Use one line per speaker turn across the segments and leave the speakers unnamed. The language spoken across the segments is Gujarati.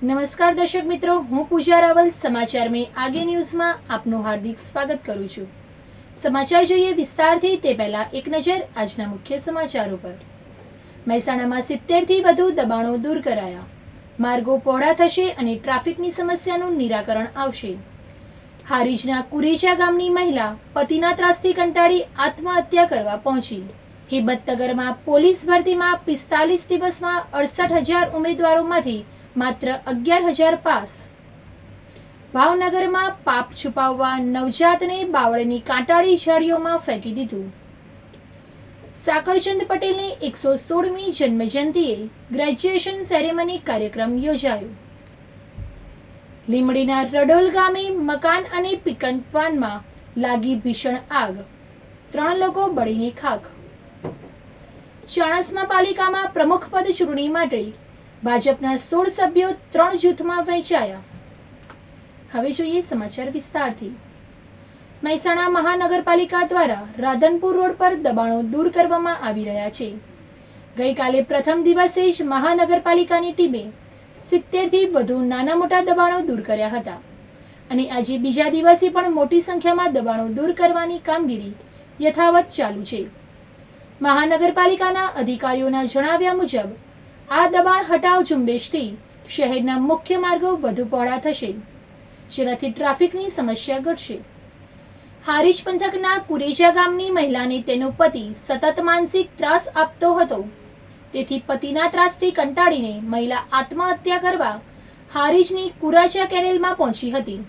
નમસ્કાર દર્શક મિત્રો, હું પૂજા રાવલ સમાચાર में आगे ન્યૂઝમાં આપનું હાર્દિક સ્વાગત કરું છું। સમાચાર જોઈએ વિસ્તારથી તે પહેલા એક નજર આજના મુખ્ય સમાચારો પર। મહેસાણામાં 70 થી વધુ દબાણો દૂર કરાયા, માર્ગો પહોળા થશે અને ટ્રાફિકની સમસ્યાનું નિરાકરણ આવશે। હારીજના કુરેજા ગામની મહિલા પતિના ત્રાસથી કંટાળી આત્મહત્યા કરવા પહોંચી। હિંમતનગરમાં પોલીસ ભરતીમાં 45 દિવસમાં 68,000 ઉમેદવારોમાંથી માત્ર 11,000 પાસ। ભાવનગરમાં પાપ છુપાવવા નવજાતને બાવળની કાંટાળી ઝાડીઓમાં ફેંકી દીધું। સાકળચંદ પટેલની 116મી જન્મજયંતિએ ગ્રેજ્યુએશન સેરેમની કાર્યક્રમ યોજાયો। લીમડીના રડોલ ગામે મકાન અને પિકઅપ વાનમાં લાગી ભીષણ આગ, 3 લોકો બળીને ખાખ। ચાણસ્મા પાલિકામાં પ્રમુખ પદ ચૂંટણી માટે ભાજપના 16 સભ્યો 3 જૂથમાં વહેંચાયા। હવે જોઈએ સમાચાર વિસ્તારથી। મહેસાણા મહાનગરપાલિકા દ્વારા રાધનપુર રોડ પર દબાણો દૂર કરવામાં આવી રહ્યા છે। ગઈકાલે પ્રથમ દિવસે જ મહાનગરપાલિકાની ટીમે 70 થી વધુ નાના મોટા દબાણો દૂર કર્યા હતા અને આજે બીજા દિવસે પણ મોટી સંખ્યામાં દબાણો દૂર કરવાની કામગીરી યથાવત ચાલુ છે। મહાનગરપાલિકાના અધિકારીઓના જણાવ્યા મુજબ આ દબાણ હટાવ ઝુંબેશથી શહેરના મુખ્ય માર્ગો વધુ પહોળા થશે, જેનાથી ટ્રાફિકની સમસ્યા ઘટશે। હારીજ પંથકના કુરેજા ગામની મહિલાને તેનો પતિ સતત માનસિક ત્રાસ આપતો હતો, તેથી પતિના ત્રાસથી કંટાળીને મહિલા આત્મહત્યા કરવા હારીજની કુરાજા કેનેલમાં પહોંચી હતી।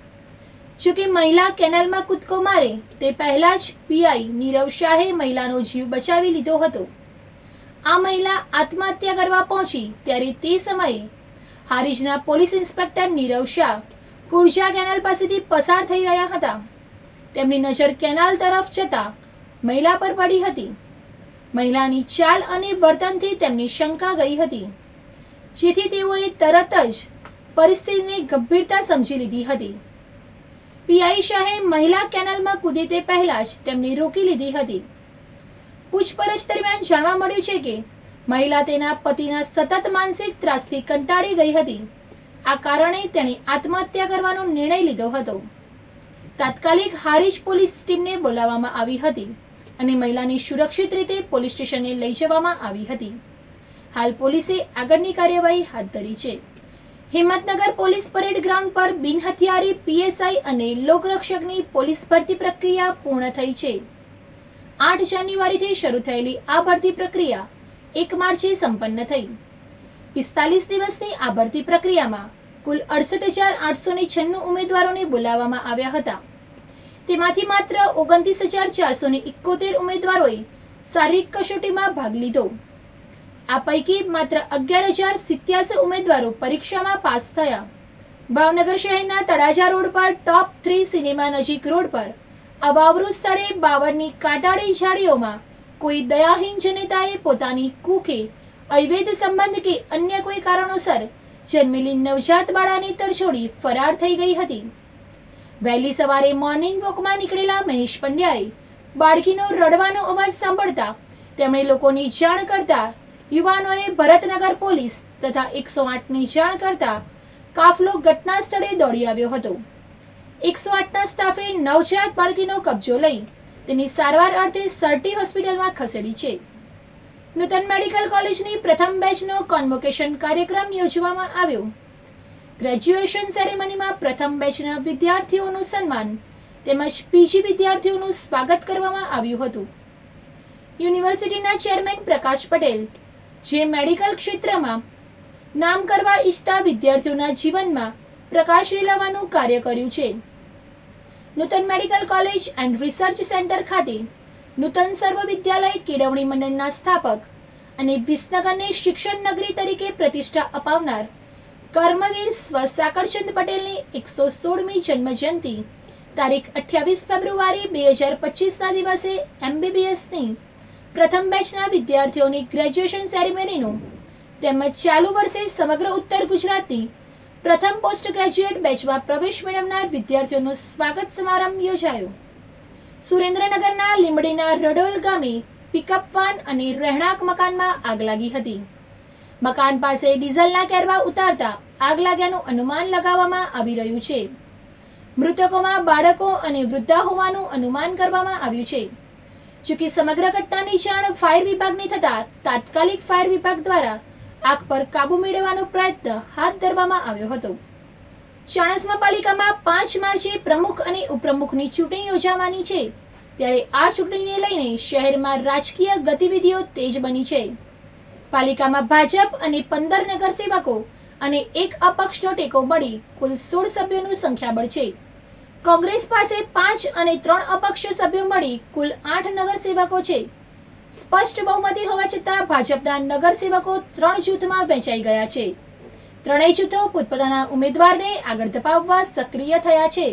જોકે મહિલા કેનાલમાં કૂદકો મારે તે પહેલા જ પીઆઈ નીરવ શાહે મહિલાનો જીવ બચાવી લીધો હતો। આ મહિલા આત્મહત્યા કરવા પહોંચી ત્યારે તે સમયે હારીજના police inspector Nirav Shah Kurja canal પાસેથી પસાર થઈ રહ્યા હતા। તેમની નજર કેનાલ તરફ જતા મહિલા પર પડી હતી। મહિલાની ચાલ અને વર્તનથી તેમની શંકા ગઈ હતી, જેથી તેઓએ તરત જ પરિસ્થિતિને ગંભીરતા સમજી લીધી હતી। પીઆઈ શાહે મહિલા કેનાલમાં કૂદે તે પહેલા જ તેમને રોકી લીધી હતી। પૂછપરછ દરમિયાન જાણવા મળ્યું છે કે મહિલા તેના પતિના સતત માનસિક ત્રાસથી કંટાળી ગઈ હતી। આ કારણે તેણે આત્મહત્યા કરવાનો નિર્ણય લીધો હતો। તાત્કાલિક હારીજ પોલીસ ટીમને બોલાવવામાં આવી હતી અને મહિલાને સુરક્ષિત રીતે પોલીસ સ્ટેશને લઈ જવામાં આવી હતી। હાલ પોલીસે આગળની કાર્યવાહી હાથ ધરી છે। હિંમતનગર પોલીસ પરેડ ગ્રાઉન્ડ પર બિનહથિયારી પીએસઆઈ અને લોકરક્ષકની પોલીસ ભરતી પ્રક્રિયા પૂર્ણ થઈ છે। 8 જાન્યુઆરીથી શરૂ થયેલી આ ભરતી પ્રક્રિયા 1 માર્ચે સંપન્ન થઈ। 45 દિવસની આ ભરતી પ્રક્રિયામાં કુલ 68,896 ઉમેદવારોને બોલાવવામાં આવ્યા હતા। તેમાંથી માત્ર 29,471 ઉમેદવારોએ શારીરિક કસોટીમાં ભાગ લીધો। આ પૈકી માત્ર 11,087 ઉમેદવારો પરીક્ષામાં પાસ થયા। ભાવનગર શહેરના તળાજા રોડ પર ટોપ 3 સિનેમા નજીક રોડ પર અવાવરૂ સ્થળે બાવળની કાંટાળી ઝાડીઓમાં કોઈ દયાહીન જનતાએ પોતાની કૂખે અવૈધ સંબંધ કે અન્ય કોઈ કારણોસર જન્મેલી નવજાત બાળાને તરછોડી ફરાર થઈ ગઈ હતી। વહેલી સવારે મોર્નિંગ વોકમાં નીકળેલા મહેશ પંડ્યાએ બાળકીનો રડવાનો અવાજ સાંભળતા તેમણે લોકોની જાણ કરતા યુવાનોએ ભરતનગર પોલીસ તથા 108ની જાણ કરતા કાફલો ઘટના સ્થળે દોડી આવ્યો હતો। 108ના સ્ટાફે નવજાત બાળકીનો કબજો લઈ તેની સારવાર અર્થે સરટી હોસ્પિટલમાં ખસેડી છે। નૂતન મેડિકલ કોલેજની પ્રથમ બેચનો કોન્વોકેશન કાર્યક્રમ યોજવામાં આવ્યો। ગ્રેજ્યુએશન સેરેમનીમાં પ્રથમ બેચના વિદ્યાર્થીઓનું સન્માન તેમજ પીજી વિદ્યાર્થીઓનું સ્વાગત કરવામાં આવ્યું હતું। યુનિવર્સિટીના ચેરમેન પ્રકાશ પટેલ, જે મેડિકલ ક્ષેત્રમાં નામ કરવા ઈચ્છતા વિદ્યાર્થીઓના જીવનમાં પ્રકાશ લાવવાનું કાર્ય કર્યું છે। Nutan medical college and research centre ખાતે નૂતન સર્વ વિદ્યાલય કેળવણી મંડળના સ્થાપક અને વિસનગરને શિક્ષણ નગરી તરીકે પ્રતિષ્ઠા અપાવનાર કર્મવીર સ્વ સાકળચંદ પટેલની 116મી જન્મજયંતિ તારીખ 28 ફેબ્રુઆરી 2025ના દિવસે એમબીબીએસની પ્રથમ બેચના વિદ્યાર્થીઓની ગ્રેજ્યુએશન સેરેમનીનું તેમજ ચાલુ વર્ષે સમગ્ર ઉત્તર ગુજરાતની પ્રથમ પોસ્ટ ગ્રેજ્યુએટ બેચમાં પ્રવેશ મેળવનાર વિદ્યાર્થીઓનો સ્વાગત સમારંભ યોજાયો। સુરેન્દ્રનગરના લીમડીના રડોલ ગામે પિકઅપ વાન અને રહેણાંક મકાનમાં આગ લાગી હતી। મકાન પાસે ડીઝલના કેરવા ઉતારતા આગ લાગ્યાનું અનુમાન લગાવવામાં આવી રહ્યું છે. મૃતકોમાં બાળકો અને વૃદ્ધા હોવાનું અનુમાન કરવામાં આવ્યું છે. જોકે સમગ્ર ઘટનાની જાણ ફાયર વિભાગને થતા તાત્કાલિક ફાયર વિભાગ દ્વારા આગ પર કાબુ મેળવવાનો પ્રયત્ન હાથ ધરવામાં આવ્યો હતો. ચાણસ્મા પાલિકામાં 5 માર્ચે પ્રમુખ અને ઉપપ્રમુખની ચૂંટણી યોજાવાની છે, ત્યારે આ ચૂંટણીને લઈને શહેરમાં રાજકીય ગતિવિધિઓ તેજ બની છે. પાલિકામાં ભાજપ અને 15 નગરસેવકો અને 1 અપક્ષનો ટેકો મળી કુલ 16 સભ્યોનું સંખ્યાબળ છે. કોંગ્રેસ પાસે 5 અને 3 અપક્ષ સભ્યો મળી કુલ 8 નગરસેવકો છે. સ્પષ્ટ બહુમતી હોવા છતાં ભાજપના નગરસેવકો 3 જૂથમાં વહેંચાઈ ગયા છે. ત્રણેય જૂથો પોતપોતાના ઉમેદવારને આગળ ધપાવવા સક્રિય થયા છે.